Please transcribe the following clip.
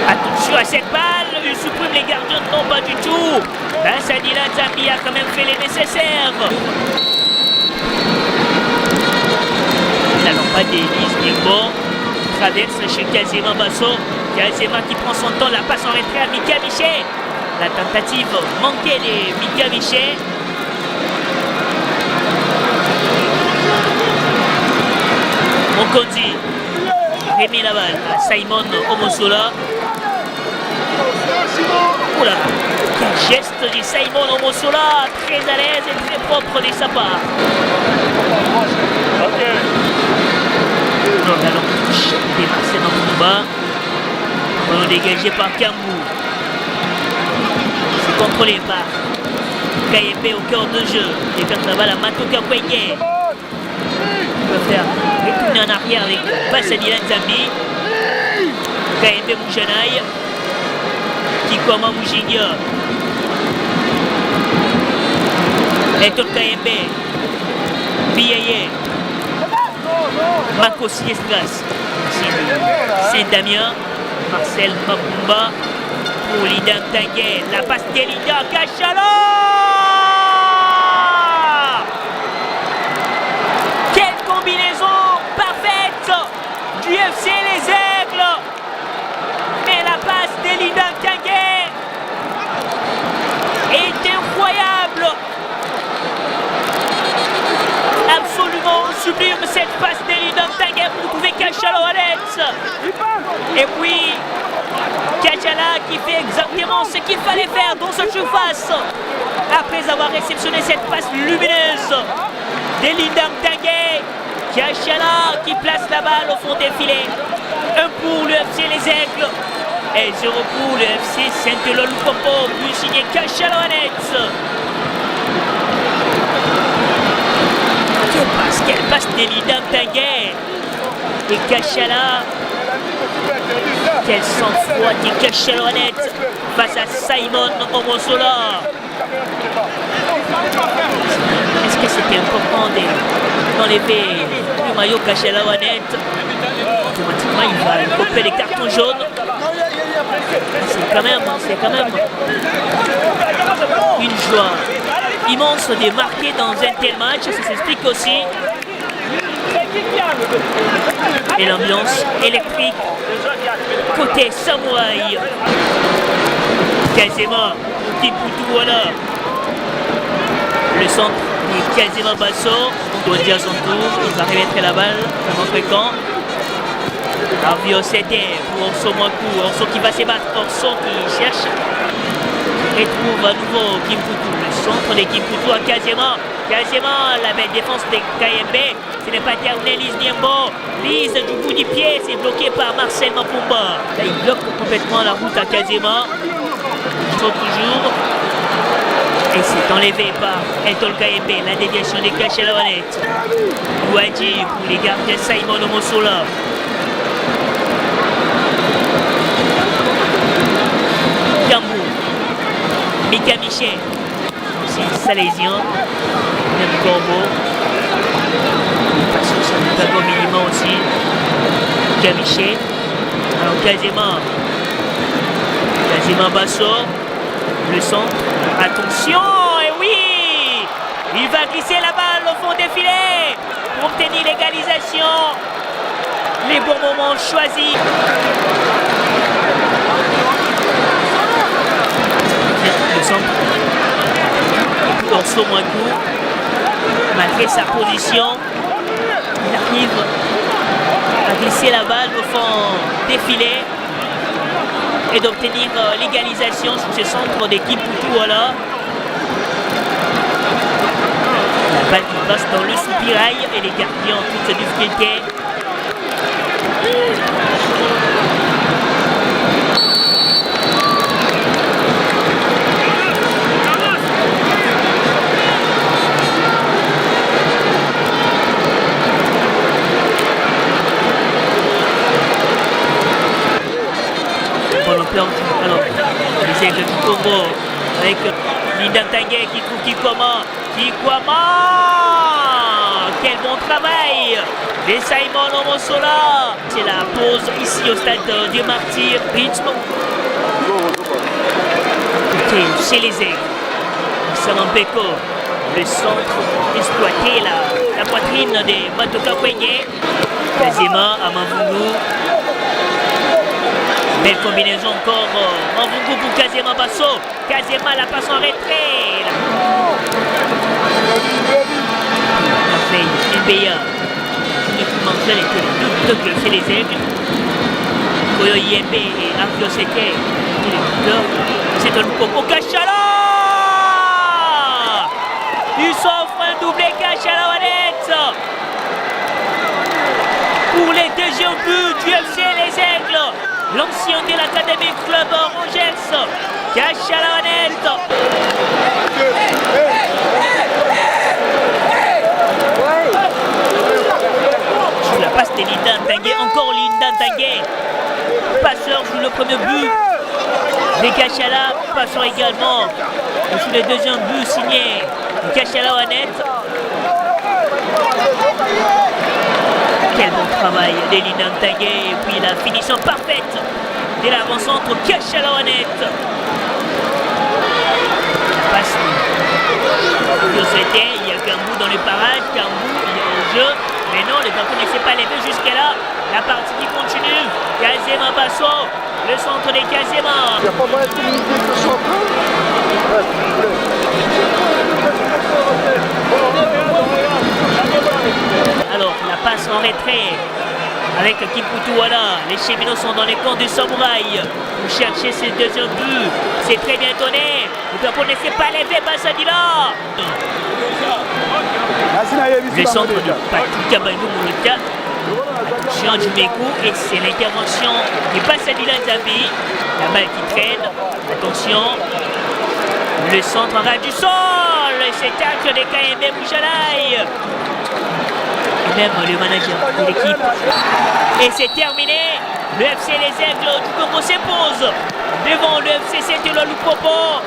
Attention à cette balle, il supprime les gardiens, non pas du tout. Sadila Nzambi a quand même fait les nécessaires. La lampade d'Élise Nirbo traverse chez Kazema Basso. Kazema qui prend son temps, la passe en retrait à Mika Miché. La tentative manquée de Mika Miché. Mokonzi remet la balle à Simon Omosola. Oula, quel geste de Simon Omosola, très à l'aise et très propre de sa part. Non, la longue touche de Marcel Nkumba. Ballon dégagé par Kambou. C'est contrôlé par KMB au cœur de jeu. Il écarte la balle à Matoka Kwenge. Il peut faire retourner en arrière avec Sadila Nzambi. KMB Moujanaï. Kikwama Moujinia. Eton KMB. Biaye. Marcos Siestras. Saint-Damien. Marcel Mapumba. Pour Linda Tanguay. La passe d'Elinda Kachala. Quelle combinaison parfaite du FC Les Aigles. Mais la passe d'Elinda Tanguay est incroyable. Absolument sublime cette passe d'Elinda Tanguay pour trouver Kachala Wallet. Et puis Kachala qui fait exactement ce qu'il fallait faire dans cette surface après avoir réceptionné cette passe lumineuse d'Elinda Tanguay. Kachala qui place la balle au fond des filets. 1 pour le FC Les Aigles et 0 pour le FC Saint-Eloi-Lupopo, plus signé Kachala Wallet. Quelle passe d'Elinda Tanguay et Kachala. Quel sang-froid de Kachala Wallet face à Simon Omosola. Est-ce que c'était important d'enlever le maillot Kachala Wallet? Automatiquement il va couper les cartons jaunes. C'est quand même une joie immense de marquer dans un tel match. Ça s'explique aussi. Et l'ambiance électrique côté Samouraï. Kazema, Kiputu, voilà. Le centre de Kazema Basso. On doit dire son tour. Il va remettre la balle dans notre camp. Arvio c'était pour Orso Mwaku. Orso qui va se battre. Orso qui cherche. Retrouve à nouveau Kimputu. Le centre de Kimputu à Kazema. Kazema, la belle défense de KMB. Ce n'est pas terminé, Lise Niembo. Lise du bout du pied, c'est bloqué par Marcel Mapumba. Là, il bloque complètement la route à Kazema. Il saute toujours. Et c'est enlevé par Elton KMB. La déviation de Kachala Wallet. Ouadji pour les gardiens Simon Omosola. Kambou. Mika Miché. Aussi Salésien. Même Corbeau. Passons sur le tableau minimum aussi. Kamiché. Alors Kazema Basso. Le centre. Attention. Et oui. Il va glisser la balle au fond des filets pour obtenir l'égalisation. Les bons moments choisis. Le centre. Orso Mwaku, malgré sa position, il arrive à glisser la balle au fond des filets et d'obtenir l'égalisation sur ce centre d'équipe Poutou-Wala. La balle qui passe dans le soupirail et les gardiens en toute difficulté. Alors, les Aigles du Congo avec Linda Tanguay qui trouve Kikwama. Quel Quel bon travail de Simon Omosola. C'est la pause ici au stade de Martyrs. Rythme. Chez les Aigles. Salambeko. Le centre exploité, la poitrine de Matoka Kwenye. Kazema à Mavungu. Belle combinaison encore. Mavungu pour Kazema Basso. Kazema la passe en retrait. NBA. Mensuel était le double chez les Aigles. Koyo IMB et Arvio Seke. C'est un Coco Kachala. Il s'offre un doublé Kachala Wanette. Pour les deuxièmes buts du FC Les Aigles. L'ancien de l'Académie Club Rangers. Kachala Wanette. Sous la passe de Linda Tanguay, encore Linda Tanguay. Passeur sous le premier but. Des Kachala, passeur également. Et sous le deuxième but signé Kachala Wanette. Quel bon travail de Linda Tanguay. Et puis la finition parfaite de l'avant-centre Kachala Wanette. La passe. Il y a Kambou dans le parage, Kambou il est au jeu, mais non, le ballon ne s'est pas levé jusqu'à là. La partie qui continue, Kazema Basso, le centre des Kazema. Il n'y a pas moyen de communiquer que ce soit Alors, la passe en retrait avec Kiputuwala. Les cheminots sont dans les camps du Samouraï pour chercher ce deuxième but. C'est très bien donné. Le drapeau ne s'est pas levé, Bassadila. Le centre de Patrick Kabangou Moulouka. Jean Djimekou et c'est l'intervention de Bassadila Nzambi. La balle qui traîne. Attention. Le centre en ras du sol. C'est tacle de KMB Mouchalaï. Et même le manager de l'équipe. Et c'est terminé. Le FC Les Aigles du Congo s'impose devant le FC Saint-Éloi Lupopo.